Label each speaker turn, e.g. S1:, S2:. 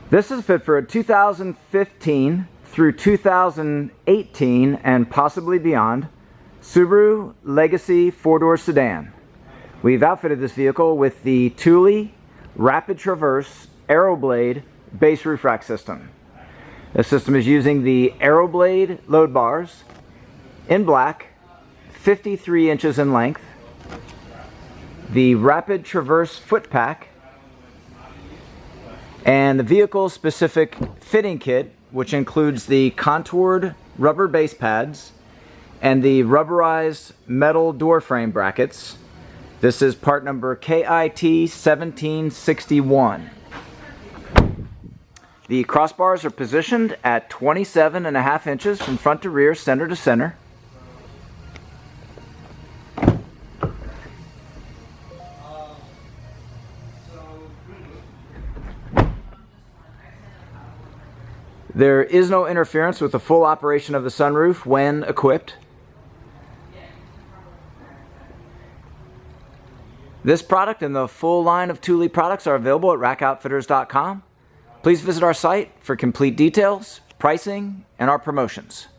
S1: This is fit for a 2015 through 2018 and possibly beyond Subaru Legacy 4-door sedan. We've outfitted this vehicle with the Thule Rapid Traverse AeroBlade base roof rack system. This system is using the AeroBlade load bars in black, 53 inches in length, the Rapid Traverse foot pack, and the vehicle-specific fitting kit, which includes the contoured rubber base pads and the rubberized metal door frame brackets. This is part number KIT 1761. The crossbars are positioned at 27.5 inches from front to rear, center to center. There is no interference with the full operation of the sunroof when equipped. This product and the full line of Thule products are available at rackoutfitters.com. Please visit our site for complete details, pricing, and our promotions.